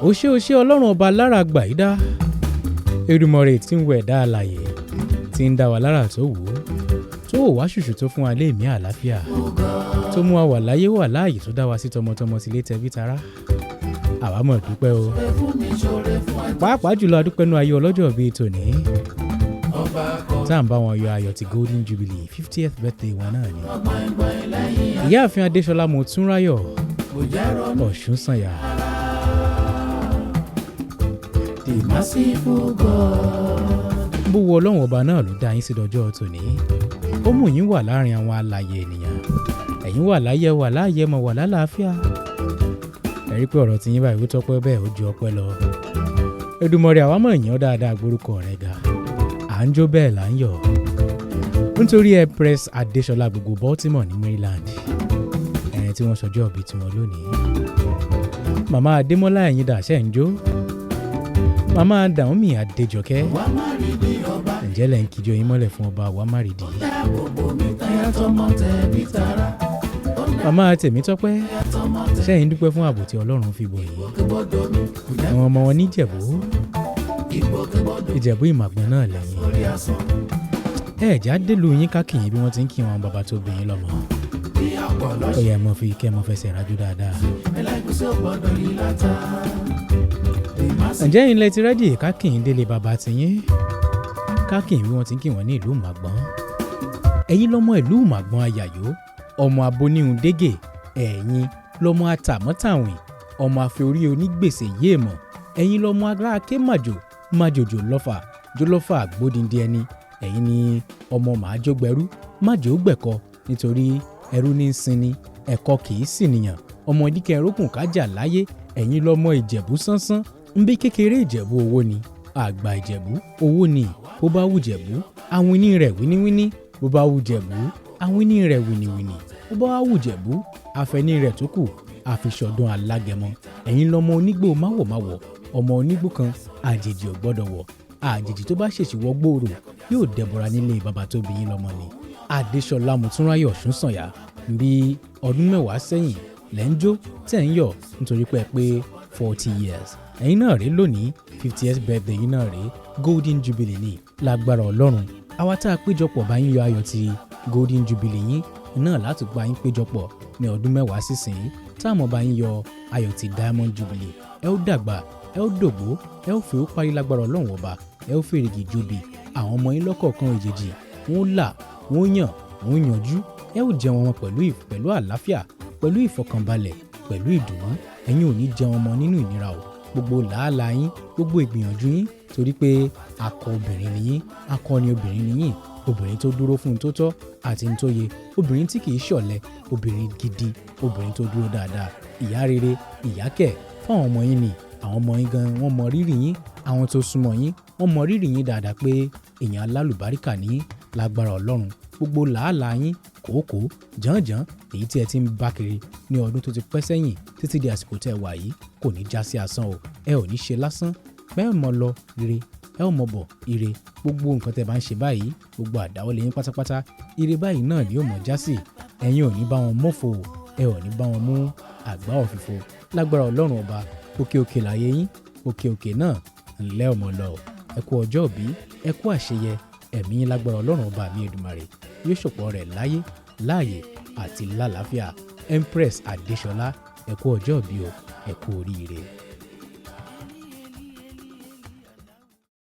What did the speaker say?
ó ṣe ọlọ́run ọba lára gbàyídá Èdùmàrè tí ń wẹ̀ dá alààyè tí ń dá wa lára tó wù ú tó wò wá ṣùṣù tó fún wa léèmí àlàáfíà tó mú wa wà láyé wà láàyè tó dá wa sí tọmọtọmọ sílé tẹbí tará àwa mọ̀ dúpẹ́ o pàápàá jùlọ adúpẹ́ nú ayé ọlọ́jọ́ bíi tòní tá à ń bá wọn yọ ayọ̀ ti golden jubilee 50th birthday wọn náà ni ìyáàfin adéṣọlá mọ̀túnráyọ̀ ọ̀ṣúnsànyà. The merciful God. bó wo ọlọ́run ọba náà ló dá yín sí dọjọ́ tòní ó mú yín wà láàrin àwọn alààyè ènìyàn ẹ̀yin wà láyé wà láàyè mọ̀ wà lálàáfíà ẹ̀rí pé ọ̀rọ̀ tí yín báyìí ó tọ́pẹ́ bẹ́ẹ̀ ó ju ọpẹ́ lọ Èdùmàrè àwa mọ̀ yín ó dáadáa gbórúkọ rẹ̀ ga à ń jó bẹ́ẹ̀ là ń yọ̀ nítorí Empress Adéṣọlá gbogbo Baltimore ní Maryland ẹni tí wọ́n ṣọjọ́ ìbí tiwọn lónìí màmá Adémọ́lá ẹ̀yin dàṣẹ́ ń jó màmá Dàúnmì Adéjọkẹ́ ǹjẹ́ lẹ́ ń kíjọ yín mọ́lẹ̀ fún ọba Wàmárìdì màmá Tèmítọ́pẹ́ ṣẹ́yìn dúpẹ́ fún ààbò tí Ọlọ́run fi bò yìí àwọn ọmọ wọn níjẹ̀bú Ìjẹ̀bú Ìmàgbọ́n náà lẹ́yìn ẹ̀ẹ́dá délùú yín kákìyìn bí wọ́n ti ń kí wọn bàbá tó bí yín lọ́mọ ó yẹ mọ́ fi kẹ́ mọ́ fẹsẹ̀ rájú dáadáa. ǹjẹ́ ilẹ̀ ti rẹ́dì kákìyìn délé bàbá tiyín kákìyìn bí wọ́n ti ń kí wọn ní ìlú Ìmàgbọ́n ẹ̀yin lọ́mọ ìlú Ìmàgbọ́n ayàyó ọmọ aboníhun dégè ẹ̀yin lọ́mọ atàmọ́tàwìn ọmọ afẹ́orí onígbèsè yéèmọ̀ ẹ̀yin lọ́mọ aráàké májòjò lọ́fà jólọ́fà gbódìndí ẹni ẹ̀yin ni ọmọ màájógbẹ̀rú májògbẹ̀kọ nítorí ẹrú ní í sinmi ẹ̀kọ́ kìí sì nìyàn ọmọ ìdíkẹ́ ẹrókùn kájà láyé ẹ̀yin lọ́mọ Ìjẹ̀bú sánsán ń bí kékeré Ìjẹ̀bú owó ni àgbà Ìjẹ̀bú owó ni bó bá wù Jẹ̀bú àwìnní rẹ̀ wíníwíní bó bá wù Jẹ̀bú àwìnní rẹ̀ wìnìwìnì bó bá wù Jẹ̀bú àfẹ́ní rẹ̀ tó kù àfiṣọdún alágẹmọ ẹ̀yin lọ́mọ onígbò máwọ̀máwọ̀ ọmọ onígbò kan àjèjì ò gbọ́dọ̀ wọ̀ àjèjì tó bá ṣèṣì wọ gbòòrò yóò dẹbọra nílé bàbá tó bí yín lọ́mọ ni Adéṣọlá Mọ̀túnráyọ̀ Ọ̀ṣúnsànyà bí ọdún mẹ́wàá sẹ́yìn lẹ́ ń jó tẹ̀ ń yọ̀ nítorí pé 40 years ẹ̀yin náà rèé lónìí 50th birthday yín náà rèé golden jubilee ní lágbára Ọlọ́run àwa tá a péjọpọ̀ bá yín yọ ayọ̀ ti golden jubilee yín náà láti bá yín péjọpọ̀ ní ọdún mẹ́wàá sísìn táwọn bá yín yọ ayọ̀ ti diamond jubilee ẹ ó dàgbà ẹ ó dògbó ẹ ó fi ó parí lágbára Ọlọ́run ọba ẹ ó fèrègì jobi àwọn ọmọ yín lọ́kọ̀ọ̀kan ìjèjì wọ́n là wọ́n yàn wọ́n yanjú ẹ ó jẹun wọn pẹ̀lú àlàáfíà pẹ̀lú ìfọkànbalẹ̀ pẹ̀lú ìdùnnú ẹ̀yin ò ní jẹun ọmọ nínú ìnira o gbogbo làálàá yín gbogbo ìgbìyànjú yín torí pé akọ obìnrin ni yín akọni obìnrin ni yín obìnrin tó dúró fún un tó tọ́ àti ń tó yẹ obìnrin tí kìí ṣọ̀lẹ obìnrin gidi obìnrin tó dúró dáadáa ìyá rere ìyá kẹ̀ fáwọn ọmọ yín ni àwọn ọmọ yín gan wọ́n mọ rírì yín àwọn tó súnmọ́ yín wọ́n mọ rírì yín dáadáa pé èèyàn alálùbáríkà ní lágbára Ọlọ́run gbogbo làálàá yín kòókò jàǹjàǹ èyí tí ẹ ti ń bá kiri ní ọdún tó ti pẹ́ sẹ́yìn títí di àsìkò tẹ́ wà yìí kò ní já sí asán o ẹ ò ní ṣe lásán bẹ́ẹ̀ mọ lọ ire ẹ ò mọ bọ̀ ire gbogbo nǹkan tẹ́ bá ń ṣe báyìí gbogbo àdáwọ́lé yín pátápátá ire báyìí náà ni yóò mọ̀ já sí ẹ̀yin ò ní bá wọn mọ́fò ẹ ò ní bá wọn mú àgbá òfìfo lágbára Ọlọ́run ọba òkè òkè láyé yín òkè òkè náà ńlẹ́ ọmọ lọ ẹ kú ọjọ́ òbí ẹ kú àṣeyẹ ẹ̀mí yín lágbára Ọlọ́run ọba mi Èdùmàrè yóò ṣọ̀pọ̀ rẹ̀ láyé láàyè àti lálàáfíà Empress Adéṣọlá ẹ kú ọjọ́ òbí o ẹ kú oríire.